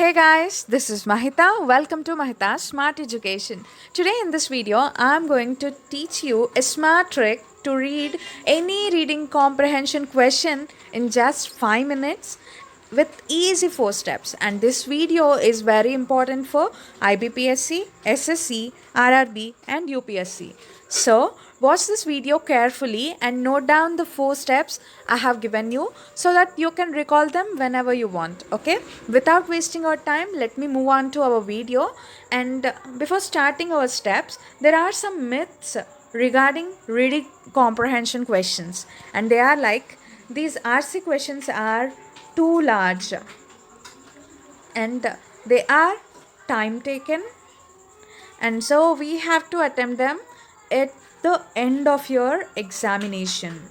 Hey guys, this is Mahita. Welcome to Mahita Smart Education. Today in this video, I'm going to teach you a smart trick to read any reading comprehension question in just 5 minutes with easy 4 steps. And this video is very important for IBPSC, SSC, RRB and UPSC. So, watch this video carefully and note down the 4 steps I have given you so that you can recall them whenever you want. Okay, without wasting our time, let me move on to our video. And before starting our steps, there are some myths regarding reading comprehension questions, and they are like these RC questions are too large and they are time taken, and so we have to attempt them at the end of your examination.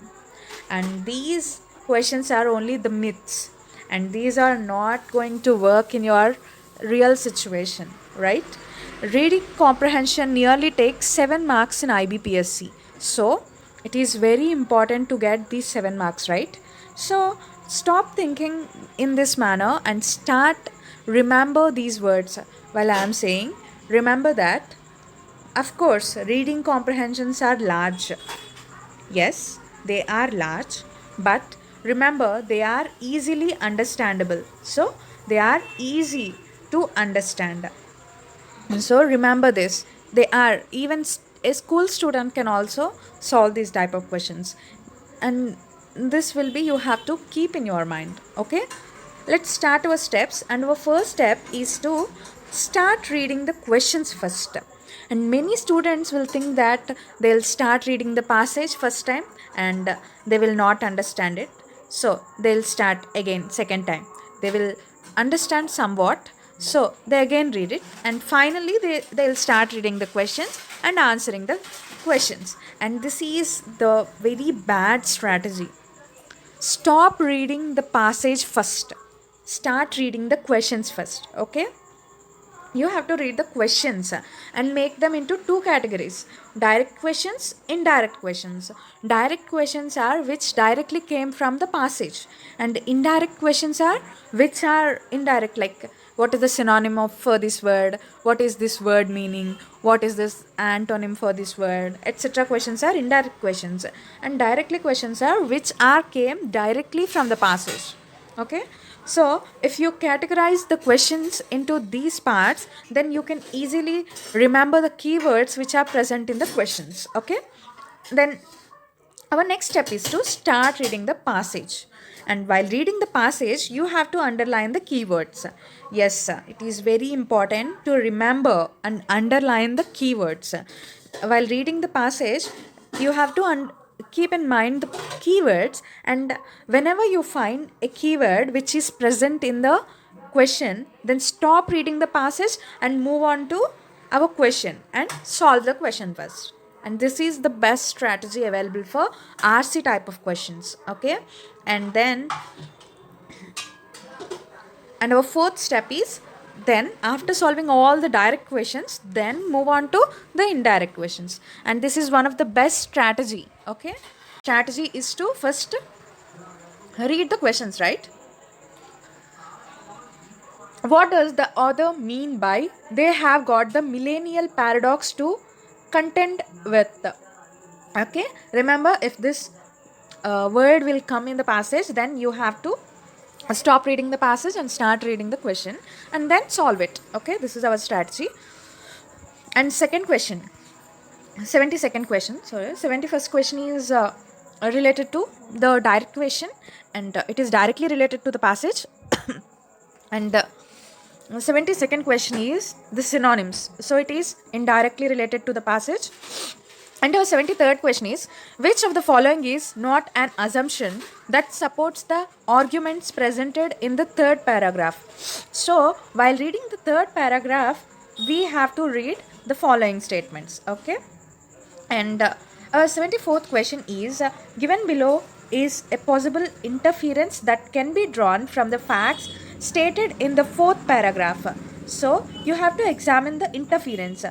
And these questions are only the myths, and these are not going to work in your real situation, right? Reading comprehension nearly takes 7 marks in IBPSC, so it is very important to get these 7 marks, right? So stop thinking in this manner and start remember these words while I am saying. Remember that, of course, reading comprehensions are large. Yes, they are large, but remember they are easily understandable. So they are easy to understand. So remember this. They are even a school student can also solve these type of questions. And this will be you have to keep in your mind. Okay? Let's start our steps, and our first step is to start reading the questions first. And many students will think that they'll start reading the passage first time and they will not understand it. So they'll start again second time. They will understand somewhat. So they again read it, and finally they'll start reading the questions and answering the questions. And this is the very bad strategy. Stop reading the passage first. Start reading the questions first. Okay? You have to read the questions and make them into 2 categories: direct questions, indirect questions. Direct questions are which directly came from the passage, and indirect questions are which are indirect, like what is the synonym of for this word, what is this word meaning, what is this antonym for this word, etc. Questions are indirect questions, and directly questions are which are came directly from the passage. Okay, so if you categorize the questions into these parts, then you can easily remember the keywords which are present in the questions. Okay, then our next step is to start reading the passage. And while reading the passage, you have to underline the keywords. Yes, it is very important to remember and underline the keywords. While reading the passage, you have to keep in mind the keywords, and whenever you find a keyword which is present in the question, then stop reading the passage and move on to our question and solve the question first. And this is the best strategy available for RC type of questions. Okay, and our fourth step is, then after solving all the direct questions, then move on to the indirect questions. And this is one of the best strategy. Okay, strategy is to first read the questions, right? What does the author mean by they have got the millennial paradox to contend with? Okay, remember, if this word will come in the passage, then you have to stop reading the passage and start reading the question and then solve it. Okay, this is our strategy. And second question, 72nd question, sorry, 71st question is related to the direct question, and it is directly related to the passage. And 72nd question is the synonyms, so it is indirectly related to the passage. And our 73rd question is, which of the following is not an assumption that supports the arguments presented in the third paragraph? So while reading the third paragraph, we have to read the following statements. Okay, and our 74th question is, given below is a possible interference that can be drawn from the facts stated in the 4th paragraph. So you have to examine the interference.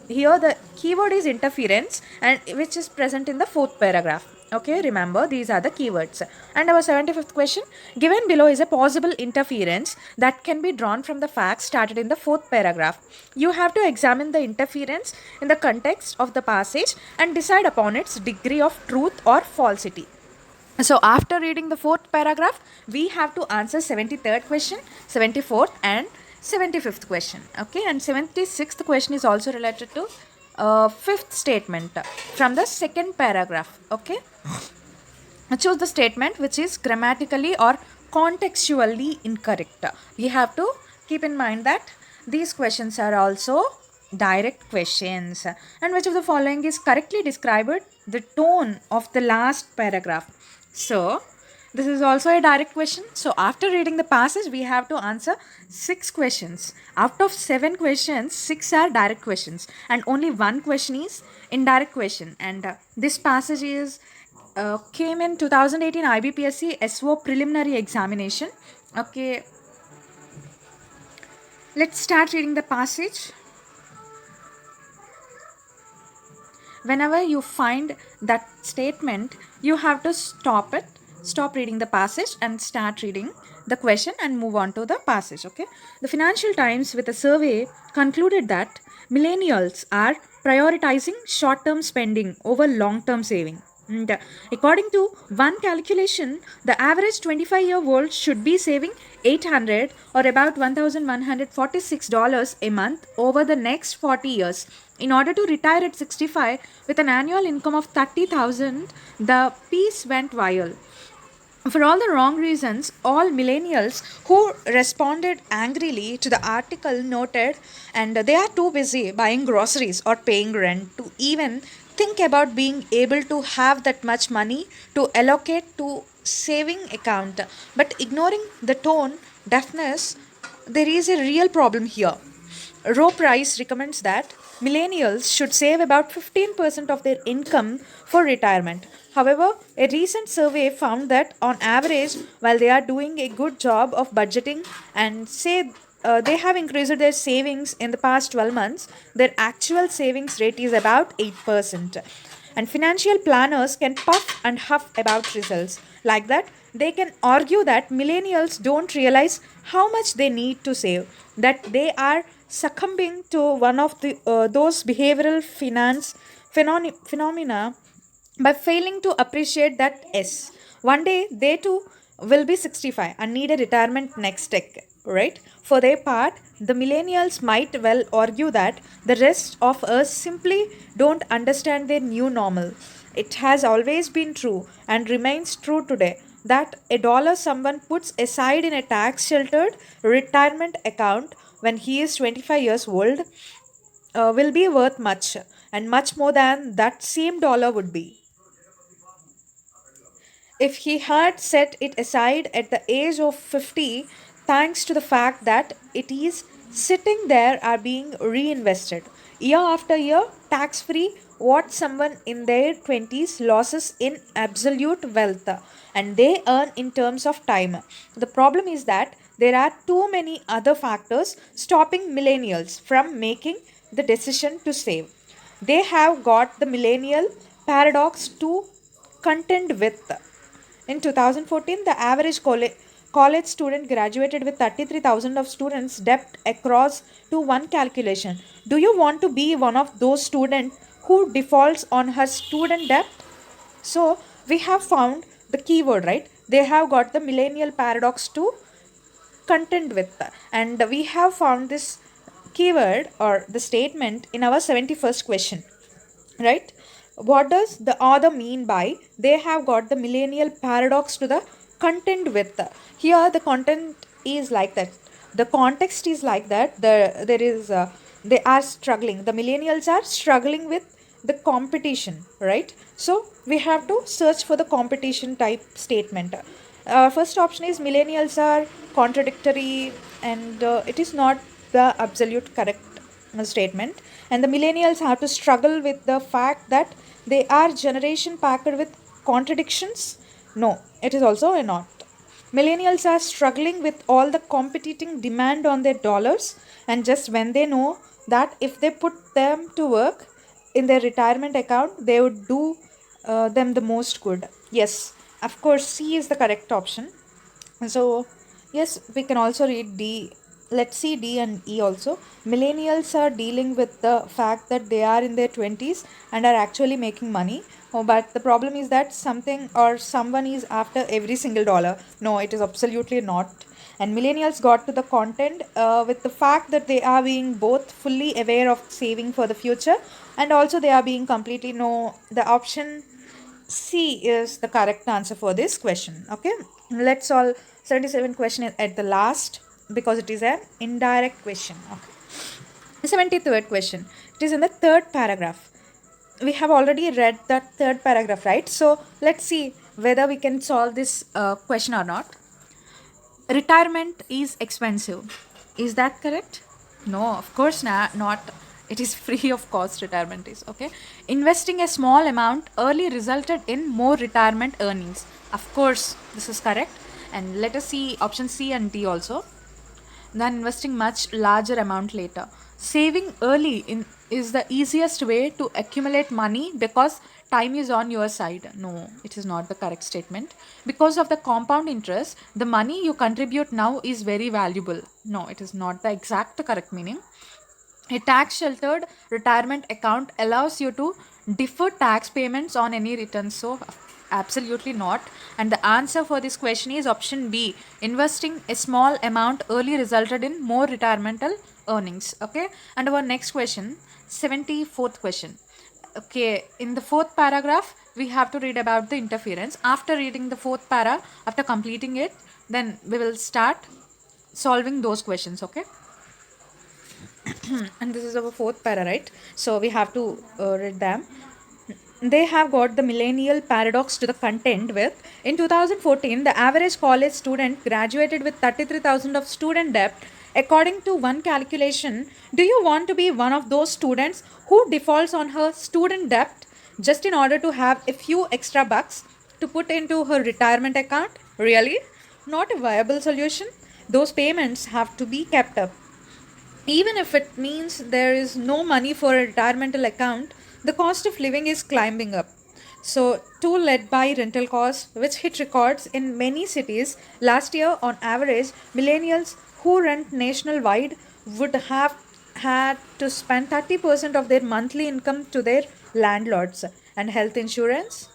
Here the keyword is interference, and which is present in the 4th paragraph. Okay, remember these are the keywords. And our 75th question, given below is a possible interference that can be drawn from the facts started in the fourth paragraph. You have to examine the interference in the context of the passage and decide upon its degree of truth or falsity. So after reading the fourth paragraph, we have to answer 73rd question, 74th and 75th question. Okay, and 76th question is also related to fifth statement from the second paragraph. Okay, choose the statement which is grammatically or contextually incorrect. We have to keep in mind that these questions are also direct questions. And which of the following is correctly described the tone of the last paragraph? So this is also a direct question. So after reading the passage, we have to answer 6 questions. Out of 7 questions, 6 are direct questions and only 1 question is indirect question. And this passage is came in 2018 IBPSC SO preliminary examination. Okay, let's start reading the passage. Whenever you find that statement, you have to stop it, stop reading the passage and start reading the question and move on to the passage. Okay, the Financial Times with a survey concluded that millennials are prioritizing short-term spending over long-term saving. And according to one calculation, the average 25-year-old should be saving 800 or about $1,146 a month over the next 40 years. In order to retire at 65 with an annual income of 30,000, the piece went viral. For all the wrong reasons, all millennials who responded angrily to the article noted, and they are too busy buying groceries or paying rent to even think about being able to have that much money to allocate to saving account. But ignoring the tone deafness, there is a real problem here. Roe Price recommends that millennials should save about 15% of their income for retirement. However, a recent survey found that on average, while they are doing a good job of budgeting and say they have increased their savings in the past 12 months, their actual savings rate is about 8%. And financial planners can puff and huff about results. Like that, they can argue that millennials don't realize how much they need to save, that they are succumbing to one of those behavioral finance phenomena by failing to appreciate that yes, one day they too will be 65 and need a retirement next decade, right? For their part, the millennials might well argue that the rest of us simply don't understand their new normal. It has always been true and remains true today that a dollar someone puts aside in a tax sheltered retirement account when he is 25 years old will be worth much and much more than that same dollar would be if he had set it aside at the age of 50, thanks to the fact that it is sitting there are being reinvested year after year, tax free, what someone in their 20s loses in absolute wealth and they earn in terms of time. The problem is that there are too many other factors stopping millennials from making the decision to save. They have got the millennial paradox to contend with. In 2014, the average college student graduated with 33,000 of students debt across to one calculation. Do you want to be one of those students who defaults on her student debt? So we have found the keyword, right? They have got the millennial paradox to contend with, and we have found this keyword or the statement in our 71st question, right? What does the author mean by they have got the millennial paradox to the contend with? Here the content is like that, the context is like that, there is they are struggling, the millennials are struggling with the competition, right? So we have to search for the competition type statement. First option is millennials are contradictory and it is not the absolute correct statement, and the millennials have to struggle with the fact that they are generation packed with contradictions. No, it is also a not. Millennials are struggling with all the competing demand on their dollars, and just when they know that if they put them to work in their retirement account, they would do them the most good. Yes, of course, C is the correct option. So, yes, we can also read D. Let's see D and E also. Millennials are dealing with the fact that they are in their 20s and are actually making money. Oh, but the problem is that something or someone is after every single dollar. No, it is absolutely not. And millennials got to the content with the fact that they are being both fully aware of saving for the future, and also they are being completely no. The option C is the correct answer for this question. Okay, let's all 77 question is at the last because it is an indirect question. Okay, 73rd question. It is in the third paragraph. We have already read that third paragraph, right? So let's see whether we can solve this question or not. Retirement is expensive. Is that correct? No, of course not. It is free of cost. Retirement is okay. Investing a small amount early resulted in more retirement earnings. Of course, this is correct. And let us see option C and D also. Than investing much larger amount later. Saving early is the easiest way to accumulate money because time is on your side. No, it is not the correct statement. Because of the compound interest, the money you contribute now is very valuable. No, it is not the exact correct meaning. A tax sheltered retirement account allows you to defer tax payments on any returns. So, absolutely not. And the answer for this question is option B. Investing a small amount early resulted in more retirement earnings. Okay. And our next question, 74th question. Okay. In the fourth paragraph, we have to read about the interference. After reading the fourth para, after completing it, then we will start solving those questions. Okay. And this is our fourth para, right? So we have to read them. They have got the millennial paradox to the content with in 2014 the average college student graduated with 33,000 of student debt. According to one calculation, do you want to be one of those students who defaults on her student debt just in order to have a few extra bucks to put into her retirement account? Really? Not a viable solution. Those payments have to be kept up. Even if it means there is no money for a retirement account, the cost of living is climbing up. So, too led by rental costs, which hit records in many cities last year, on average, millennials who rent nationwide would have had to spend 30% of their monthly income to their landlords. And health insurance,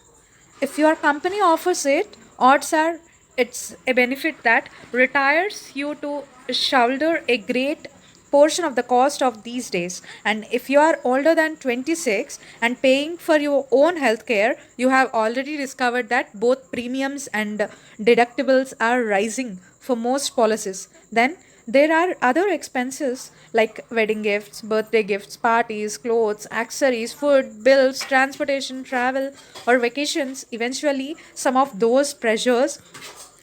if your company offers it, odds are it's a benefit that retires you to shoulder a great portion of the cost of these days. And if you are older than 26 and paying for your own healthcare, you have already discovered that both premiums and deductibles are rising for most policies. Then there are other expenses like wedding gifts, birthday gifts, parties, clothes, accessories, food, bills, transportation, travel, or vacations. Eventually, some of those pressures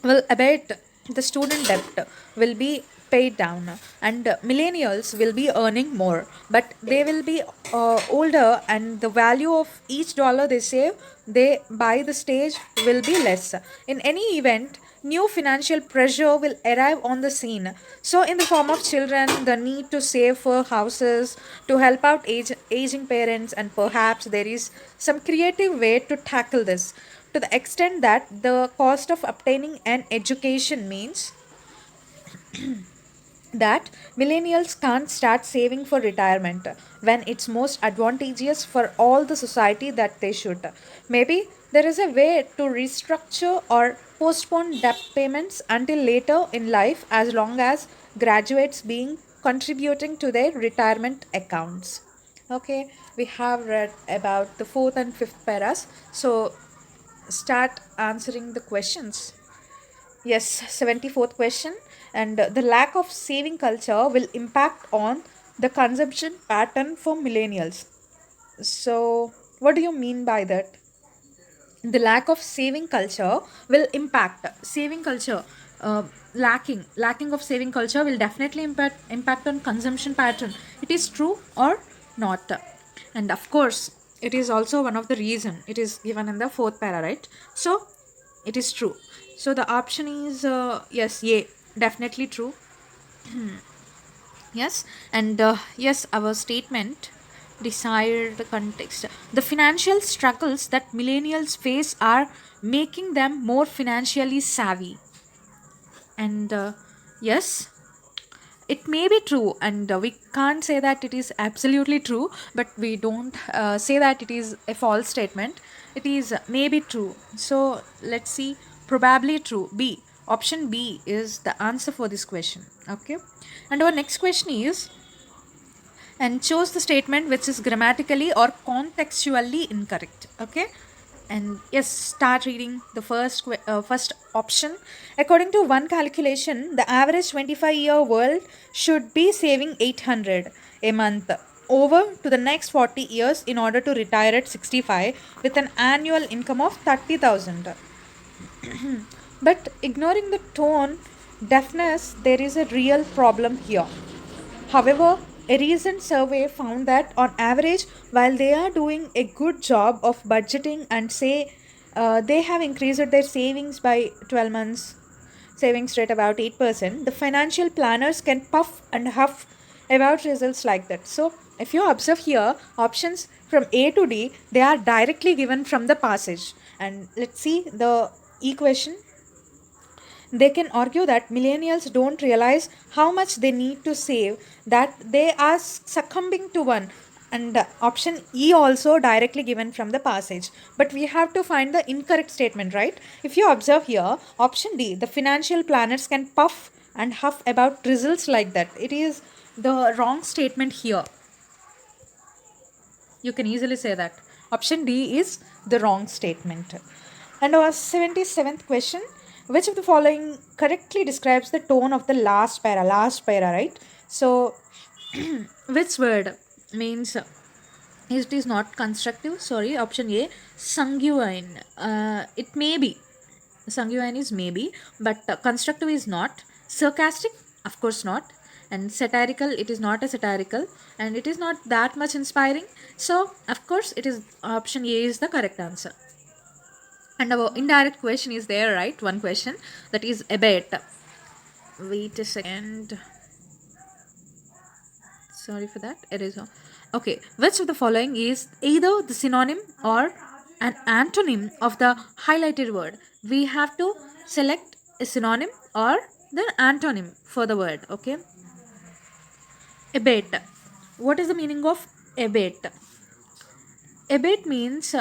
will abate. The student debt will be paid down, and millennials will be earning more, but they will be older, and the value of each dollar they save they by the stage will be less. In any event, new financial pressure will arrive on the scene, so in the form of children, the need to save for houses, to help out aging parents, and perhaps there is some creative way to tackle this, to the extent that the cost of obtaining an education means that millennials can't start saving for retirement when it's most advantageous for all the society that they should. Maybe there is a way to restructure or postpone debt payments until later in life as long as graduates being contributing to their retirement accounts. Okay, we have read about the fourth and fifth paras. So start answering the questions. Yes, 74th question. And the lack of saving culture will impact on the consumption pattern for millennials. So, what do you mean by that? The lack of saving culture will impact saving culture. Lacking of saving culture will definitely impact on consumption pattern. It is true or not? And of course, it is also one of the reason. It is given in the fourth para, right? So it is true. So the option is yes, yeah, definitely true. Yes, and yes, our statement Desired context. The financial struggles that millennials face are making them more financially savvy. And yes, it may be true, and we can't say that it is absolutely true, but we don't say that it is a false statement. It is maybe true. So let's see, probably true. B. Option B is the answer for this question. Okay. And our next question is, and chose the statement which is grammatically or contextually incorrect. Okay. And yes, start reading the first option. According to one calculation, the average 25-year world should be saving 800 a month over to the next 40 years in order to retire at 65 with an annual income of 30,000. But ignoring the tone deafness, there is a real problem here. However, a recent survey found that on average, while they are doing a good job of budgeting and say they have increased their savings by 12 months, savings rate about 8%, the financial planners can puff and huff about results like that. So, if you observe here, options from A to D, they are directly given from the passage. And let's see the equation. They can argue that millennials don't realize how much they need to save, that they are succumbing to one. And option E also directly given from the passage. But we have to find the incorrect statement, right? If you observe here, option D, the financial planners can puff and huff about results like that. It is the wrong statement here. You can easily say that. Option D is the wrong statement. And our 77th question, which of the following correctly describes the tone of the last para? Last para, right? So, which word means it is not constructive? Sorry, option A, sanguine. It may be. Sanguine is maybe, but constructive is not. Sarcastic, of course not. And satirical, it is not a satirical, and it is not that much inspiring. So, of course, it is option A is the correct answer. And our indirect question is there, right? One question that is abate. Wait a second. Sorry for that. It is okay. Which of the following is either the synonym or an antonym of the highlighted word? We have to select a synonym or the antonym for the word. Okay. Abate. What is the meaning of abate? Abate means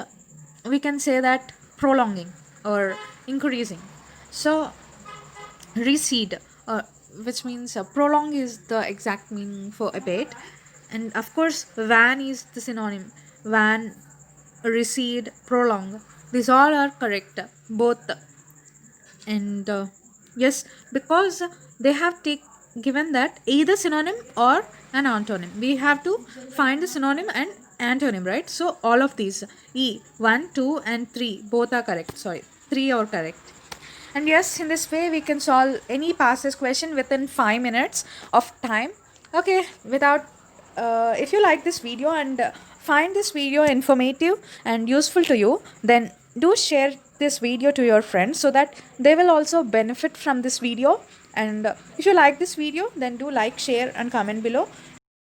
we can say that prolonging or increasing. So recede, which means prolong is the exact meaning for abate. And of course, van is the synonym. Van, recede, prolong. These all are correct, both. And yes, because they have given that either synonym or an antonym. We have to find the synonym and antonym, right? So all of these, E, 1, 2 and 3, both are correct. Sorry, 3 are correct. And yes, in this way we can solve any passage question within 5 minutes of time. Okay, without if you like this video and find this video informative and useful to you, then do share this video to your friends so that they will also benefit from this video. And if you like this video, then do like, share and comment below.